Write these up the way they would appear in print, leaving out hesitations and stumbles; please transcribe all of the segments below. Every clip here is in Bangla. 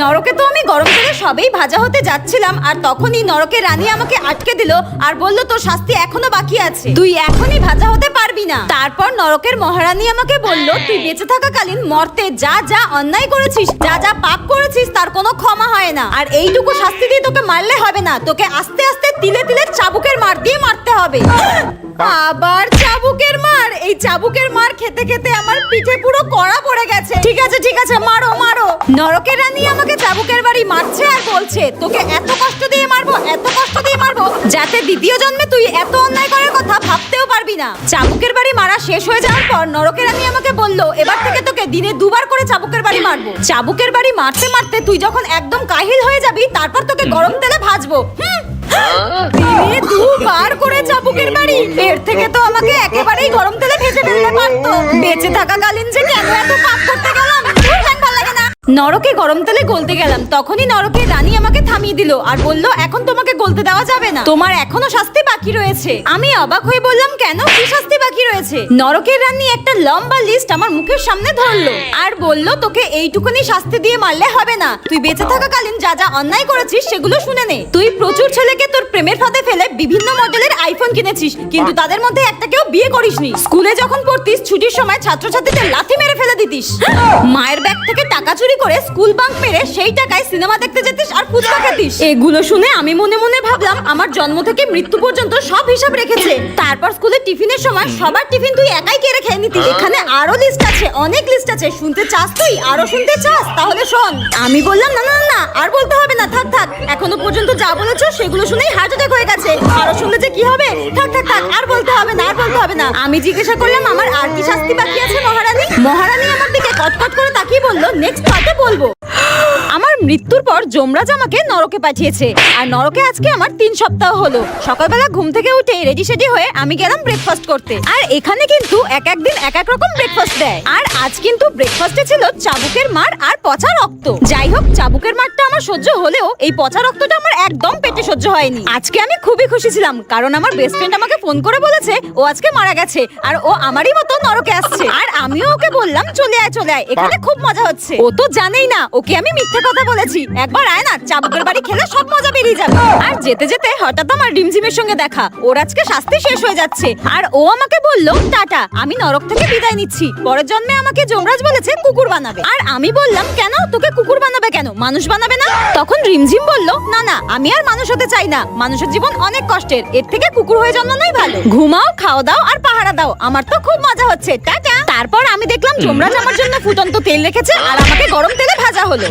নরকে তো আমি গরম তেলে সবেই ভাজা হতে যাচ্ছিলাম, আর তখনই নরকের রানী আমাকে আটকে দিল আর বলল তোর শাস্তি এখনো বাকি আছে, তুই এখনই ভাজা হতে পারবি না। তারপর নরকের মহারানী আমাকে বলল তুই বেঁচে থাকাকালীন মর্তে যা যা অন্যায় করেছিস, যা যা পাপ করেছিস তার কোনো ক্ষমা হয় না, আর এইটুকু শাস্তি দিয়ে তোকে মারলে হবে না, তোকে আস্তে আস্তে তিলে তিলে চাবুকের মার দিয়ে মারতে হবে। আবার চাবুকের মার? এই চাবুকের মার খেতে খেতে আমার পিঠে পুরো কড়া পড়ে গেছে। ঠিক আছে ঠিক আছে, মারো মারো। নরকের রানী আমাকে চাবুকের বাড়ি মারছে আর বলছে তোকে এত কষ্ট দিয়ে মারবো, এত কষ্ট দিয়ে মারবো যাতে দ্বিতীয় জন্মে তুই এত অন্যায় করার কথা ভাবতেও পারবি না। চাবুকের বাড়ি মারা শেষ হয়ে যাওয়ার পর নরকের রানী আমাকে বলল এবার থেকে তোকে দিনে 2 বার করে চাবুকের বাড়ি মারবো। চাবুকের বাড়ি মারতে মারতে তুই যখন একদম কাহিল হয়ে যাবি তারপর তোকে গরম তেলে ভাজবো। দিনে 2 বার করে চাবুকের বাড়ি? এর থেকে তো আমাকে একেবারেই গরম তেলে ভেজে ফেললে পারতো। বেঁচে থাকাকালীন যে কেন এত পাপ করতে গেলাম, ভালো লাগে না। নরকে গরম তেলে গলতে গেলাম, তখনই নরকের রানী আমাকে থামিয়ে দিল আর বলল এখন তোমাকে গলতে দেওয়া যাবে না, তোমার এখনো শাস্তি বাকি রয়েছে। আমি অবাক হয়ে বললাম কেন, কি শাস্তি বাকি রয়েছে? নরকের রানী একটা লম্বা লিস্ট আমার মুখের সামনে ধরলো আর বলল তোকে এইটুকুনি শাস্তি দিয়ে মারলে হবে না, তুই বেঁচে থাকাকালীন যা যা অন্যায় করেছিস সেগুলো শুনে নে। তুই প্রচুর ছেলেকে তোর প্রেমের ফাঁদে ফেলে বিভিন্ন মডেলের আইফোন কিনেছিস, কিন্তু তাদের মধ্যে একটাকেও বিয়ে করিসনি। স্কুলে যখন পড়তিস ছুটির সময় ছাত্রছাত্রীদের লাথি মেরে ফেলে দিতিস। মায়ের ব্যাগ থেকে টাকা চুরি করে স্কুল বাঙ্ক মেরে সেই টাকায় সিনেমা দেখতে যেতিস আর ফুচকা খেতিস। এগুলো শুনে আমি মনে মনে ভাবলাম আমার জন্ম থেকে মৃত্যু পর্যন্ত সব হিসাব রেখেছে। তারপর স্কুলে টিফিনের সময় সবার টিফিন তুই একাই কেড়ে খেয়ে নিতিস। এখানে আরো লিস্ট আছে, অনেক লিস্ট আছে, শুনতে চাস তুই? আরো শুনতে চাস? তাহলে শোন। আমি বললাম না না না, আর বলতে হবে না, থাক থাক, এখনো পর্যন্ত যা বলেছো সেগুলো শুনেই হার্ট অ্যাটাক হয়ে গেছে, আরো শুনলে যে কি হবে, থাক থাক থাক, আর বলতে হবে না, আর বলতে হবে না। আমি জিজ্ঞাসা করলাম আমার আর কি শাস্তি বাকি আছে মহারানী? মহারানী আমার দিকে কটকট করে তাকিয়ে বলল নেক্সট পার্টে বলবো। আমার মৃত্যুর পর যমরাজ আমাকে নরকে পাঠিয়েছে, আর নরকে আজকে আমার 3 সপ্তাহ হলো। সকালবেলা ঘুম থেকে উঠে রেডি সেডি হয়ে আমি গেলাম ব্রেকফাস্ট করতে, আর এখানে কিন্তু এক এক দিন এক এক রকম ব্রেকফাস্ট দেয়। আর আজ কিন্তু ব্রেকফাস্টে ছিল চাবুকের মার আর পচা রক্ত। যাই হোক, চাবুকের মারটা আমার সহ্য হলেও এই পচা রক্তটা আমার একদম পেটে সহ্য হয়নি। আজকে আমি খুবই খুশি ছিলাম, কারণ আমার বেস্ট ফ্রেন্ড আমাকে ফোন করে বলেছে ও আজকে মারা গেছে আর ও আমারই মতো নরকে আসছে। আর আমিও ওকে বললাম চলে আয় চলে আয়, এখানে খুব মজা হচ্ছে। ও তো জানেই না ওকে আমি মিথ্যে কথা বলেছি, একবার আয় না, চাবুকের বাড়ি খেলে সব মজা বেরিয়ে যাবে। আর যেতে যেতে হঠাৎ আমার রিমঝিমের সঙ্গে দেখা, ওর আজকে শাস্তি শেষ হয়ে যাচ্ছে, আর ও আমাকে বলল টাটা, আমি নরক থেকে বিদায় নিচ্ছি, পরের জন্মে আমাকে যমরাজ বলেছে কুকুর বানাবে। আর আমি বললাম কেন, তোকে কুকুর বানাবে কেন, মানুষ বানাবে না? তখন রিমঝিম বলল না না, আমি আর মানুষ হতে চাই না, মানুষের জীবন অনেক কষ্টের, এর থেকে কুকুর হয়ে জন্মানোই ভালো। ঘুমাও, খাও দাও আর পাহারা দাও, আমার তো খুব মজা হচ্ছে, টাটা। তারপর আমি দেখলাম যমরাজ আমার জন্য ফুটন্ত তেল রেখেছে আর আমাকে গরম তেলে ভাজা হলো।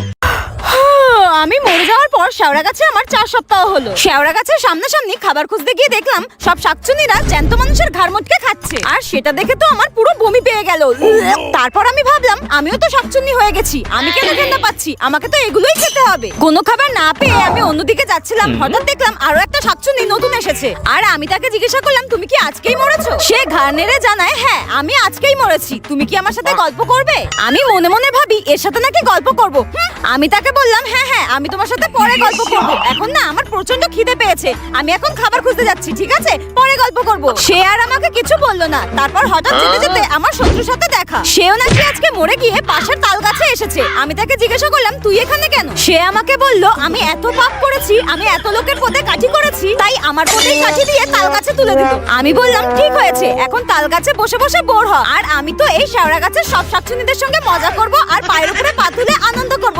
আমি মরে যাওয়ার পর শেওড়া গাছে আমার 4 সপ্তাহ হলো। শেওড়া গাছের সামনাসামনি খাবার খুঁজতে গিয়ে দেখলাম সব শাকচুনিরা জ্যান্ত মানুষের ঘাড় মটকে খাচ্ছে, আর সেটা দেখে তো আমার পুরো বমি পেয়ে গেল। তারপর আমি ভাবলাম আমিও তো শাকচুন্নি হয়ে গেছি, আমি কেন ঘেন্না পাচ্ছি, আমাকে তো এগুলোই খেতে হবে। কোনো খাবার না পেয়ে আমি অন্যদিকে যাচ্ছিলাম, হঠাৎ দেখলাম আরো একটা শাকচুন্নি নতুন এসেছে, আর আমি তাকে জিজ্ঞাসা করলাম তুমি কি আজকেই মরেছো? সে ঘাড় নেড়ে জানায় হ্যাঁ আমি আজকেই মরেছি, তুমি কি আমার সাথে গল্প করবে? আমি মনে মনে ভাবি এর সাথে নাকি গল্প করব। আমি তাকে বললাম হ্যাঁ হ্যাঁ আমি তোমার সাথে পরে গল্প করব, এখন না আমার প্রচন্ড খিদে পেয়েছে, আমি এখন খাবার খুঁজতে যাচ্ছি, ঠিক আছে পরে গল্প করব। সে আর আমাকে কিছু বললো না। তারপর হঠাৎ যেতে যেতে আমার শত্রুর সাথে দেখা, সেও নাকি আজকে মরে গিয়ে পাশের তাল গাছে এসেছে। আমি তাকে জিজ্ঞাসা করলাম তুই এখানে কেন? সে আমাকে বলল আমি এত পাপ করেছি, আমি এত লোকের পদে কাঠি করেছি, তাই আমার পদেই কাঠি দিয়ে তাল গাছে তুলে দিল। আমি বললাম ঠিক হয়েছে, এখন তাল গাছে বসে বসে বোর হ, আর আমি তো এই শেওড়া গাছের সব শাকচুনিদের সঙ্গে মজা করব আর পায়ের উপরে পা তুলে আনন্দ করব।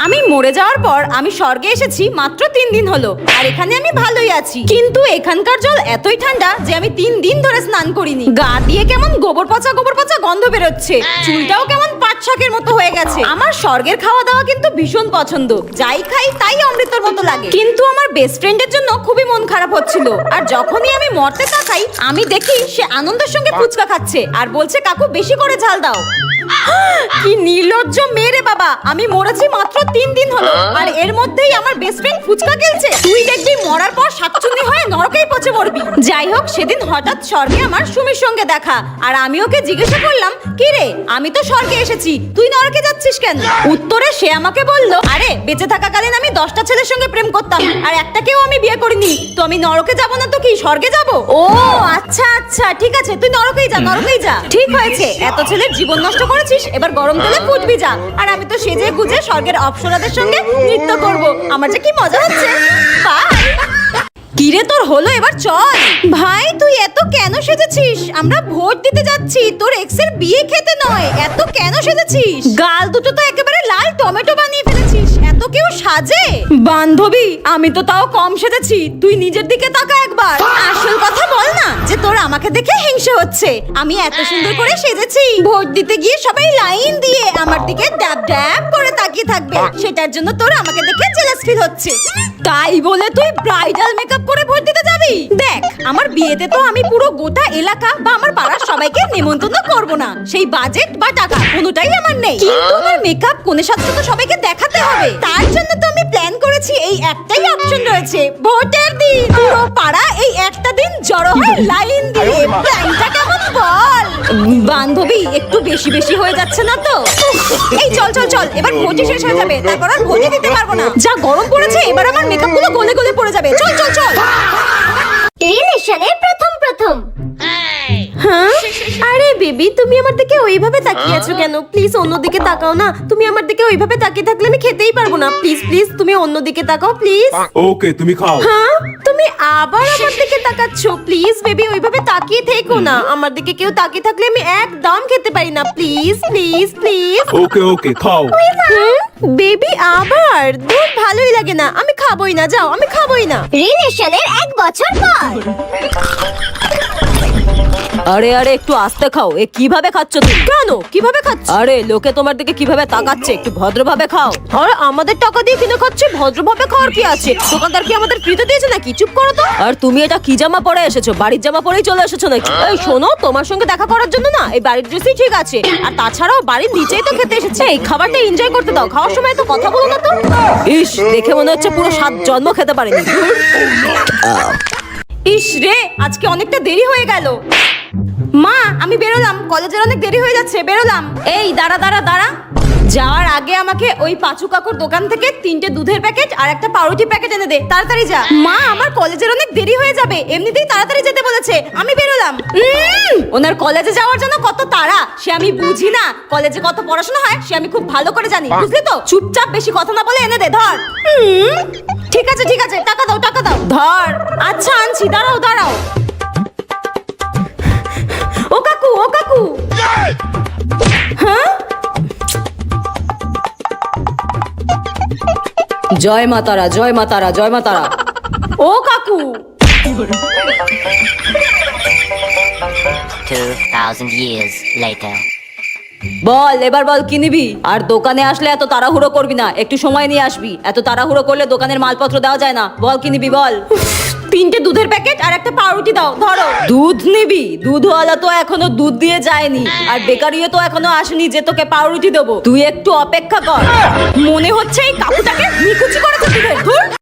আমি মরে যাওয়ার পর আমি স্বর্গে এসেছি মাত্র 3 দিন হলো, আর এখানে আমি ভালোই আছি, কিন্তু এখানকার জল এতই ঠান্ডা যে আমি 3 দিন ধরে স্নান করিনি। গা দিয়ে কেমন গোবর পচা গন্ধ বেরোচ্ছে, চুলটাও কেমন পাট শাকের মতো হয়ে গেছে। আমার স্বর্গের খাওয়া দাওয়া কিন্তু ভীষণ পছন্দ, যাই খাই তাই অমৃতর মতো লাগে, কিন্তু আমার বেস্ট ফ্রেন্ডের জন্য খুবই মন খারাপ হচ্ছিল। আর যখনই আমি মরতে তাকাই আমি দেখি সে আনন্দের সঙ্গে ফুচকা খাচ্ছে আর বলছে কাকু বেশি করে ঝাল দাও। কি নির্লজ্জ মেয়ে রে বাবা, আমি মরেছি মাত্র 3 দিন হলো, আর এর মধ্যেই আমার বেস্ট ফ্রেন্ড ফুচকা খেলছে। তুই দেখবি মরার পর শাকচুন্নি হয়ে নরকেই পচে মরবি। যাই হোক, সেদিন হঠাৎ স্বর্গে আমার সুমির সঙ্গে দেখা, আর আমি ওকে জিজ্ঞাসা করলাম কি রে আমি তো স্বর্গে এসেছি, তুই নরকে যাচ্ছিস কেন? উত্তরে সে আমাকে বলল আরে বেঁচে থাকাকালীন আমি 10টা ছেলের সঙ্গে প্রেম করতাম, আর একটাকেও আমি বিয়ে করিনি, তো আমি নরকে যাব না তো কি স্বর্গে যাব? ও আচ্ছা আচ্ছা ঠিক আছে, তুই নরকেই যা, নরকেই যা। ঠিক হয়েছে, এত ছেলের জীবন নষ্ট করেছিস, এবার গরম তেলে ফুটবি যা। আর আমি তো সেজে গুজে স্বর্গের অপ্সরাদের সঙ্গে নৃত্য করব। আমার যে কি মজা হচ্ছে। বাই। কিরে তোর হলো, এবার চল। ভাই তুই এত কেন সেজেছিস? আমরা ভোট দিতে যাচ্ছি, তোর এক্স এর বিয়ে খেতে নয়। এত কেন সেজেছিস? গাল দুটো তো একেবারে লাল টমেটো বানিয়ে ফেলেছিস। এত কেউ সাজে? বান্ধবী আমি তো তাও কম সেজেছি, তুই নিজের দিকে তাকা একবার। আসল কথা বল না, যে তোর আমাকে দেখে হিংসে হচ্ছে। আমি এত সুন্দর করে সেজেছি, ভোট দিতে গিয়ে সবাই লাইন দিয়ে আমার দিকে ড্যাব ড্যাব করে তাকিয়ে থাকবে, সেটার জন্য তোর আমাকে দেখে জেলাস ফিল হচ্ছে। তাই বলে তুই ব্রাইডাল মেকআপ করে ভোট দিতে যাবি? দেখ আমার বিয়েতে তো আমি পুরো গোটা এলাকা বা আমার পাড়ার সবাইকে নিমন্ত্রণ করব না, সেই বাজেট বা টাকা কোনোটাই আমার নেই। কিন্তু আমার মেকআপ কোণে সাথে তো সবাইকে দেখাতে হবে, তার জন্য তো আমি প্ল্যান করেছি এই একটাই অপশন রয়েছে, ভোটের দিন পুরো পাড়া এই একটা দিন জড়ো হয় লাইন দিয়ে। প্ল্যানটা কেমন বল? বান্ধবী একটু বেশি বেশি হয়ে যাচ্ছে না তো? এই চল চল চল, এবার ভোটই শেষ হয়ে যাবে, তারপর আর ভোটই দিতে পারবো না। যা গরম পড়েছে, এবার আমার মেকআপ গুলো গলে গলে পড়ে যাবে। চল চল চল। রিলেশনে প্রথম হ্যাঁ? আরে বেবি তুমি আমার দিকে ওইভাবে তাকিয়ে আছো কেন? প্লিজ অন্যদিকে তাকাও না। তুমি আমার দিকে ওইভাবে তাকিয়ে থাকলে আমি খেতেই পারবো না। প্লিজ প্লিজ তুমি অন্যদিকে তাকাও প্লিজ। ওকে তুমি খাও। হ্যাঁ তুমি আবার আমার দিকে তাকাচ্ছো। প্লিজ বেবি ওইভাবে তাকিয়ে থেকো না। আমার দিকে কেউ তাকিয়ে থাকলে আমি একদম খেতে পারি না। Please please please. Okay okay খাও। বেবি আবার দুধ ভালোই লাগে না, আমি খাবোই না। যাও আমি খাবোই না। রিলেশনের 1 বছর পর। আরে আরে একটু আস্তে খাও। এ কিভাবে খাচ্ছ তুমি? কেন কিভাবে খাচ্ছ? আরে লোকে তোমার দিকে কিভাবে তাকাচ্ছে, একটু ভদ্রভাবে খাও। আরে আমাদের টাকা দিয়ে কিনে খাচ্ছি, ভদ্রভাবে খাওয়ার কি আছে? দোকানদার কি আমাদের ফ্রিতে দিয়েছে নাকি? চুপ করো তো। আর তুমি এটা কি জামা পরে এসেছো? বাড়ির জামা পরেই চলে এসেছো নাকি? এই শোনো, তোমার সঙ্গে দেখা করার জন্য না এই বাড়ির ড্রেসই ঠিক আছে। আর তাছাড়াও বাড়ির নিচেই তো খেতে এসেছে, এই খাবারটা এনজয় করতে দাও। খাওয়ার সময় তো কথা বলো না তো। ইস দেখে মনে হচ্ছে পুরো 7 জন্ম খেতে পারেনি। ইস রে, আজকে অনেকটা দেরি হয়ে গেল। মা আমি বেরোলাম, কলেজের অনেক দেরি হয়ে যাচ্ছে, বেরোলাম। এই দাঁড়া দাঁড়া দাঁড়া, যাওয়ার আগে আমাকে ওই পাঁচু কাকুর দোকান থেকে 3টে দুধের প্যাকেট আর একটা পাউরুটি প্যাকেট এনে দে, তাড়াতাড়ি যা। মা আমার কলেজের অনেক দেরি হয়ে যাবে, এমনিতেই তাড়াতাড়ি যেতে বলেছে, আমি বেরোলাম। ওনার কলেজে যাওয়ার জন্য কত তাড়া সে আমি বুঝি না, কলেজে কত পড়াশোনা হয় সে আমি খুব ভালো করে জানি, বুঝলি তো? চুপচাপ বেশি কথা না বলে এনে দে, ধর। ঠিক আছে ঠিক আছে, টাকা দাও টাকা দাও, ধর। আচ্ছা আনছি, দাঁড়াও দাঁড়াও। ও কাকু ও কাকু। হ্যাঁ জয় মা তারা, জয় মা তারা, জয় মা তারা। ও কাকু। 2,000 years later. বল এবার বল কি নিবি? আর দোকানে আসলে এত তাড়াহুড়ো করবি না, একটু সময় নিয়ে আসবি। এত তাড়াহুড়ো করলে দোকানের মালপত্র দেওয়া যায় না। বল কি নিবি বল। 3টে দুধের প্যাকেট আর একটা পাউরুটি দাও, ধরো। দুধ নিবি? দুধওয়ালা তো এখনো দুধ দিয়ে যায়নি, আর বেকারিও তো এখনো আসেনি যে তোকে পাউরুটি দেবো। তুই একটু অপেক্ষা কর। মনে হচ্ছে এই কাকুটাকে নিকুচি করেছে দুধের। ধুর।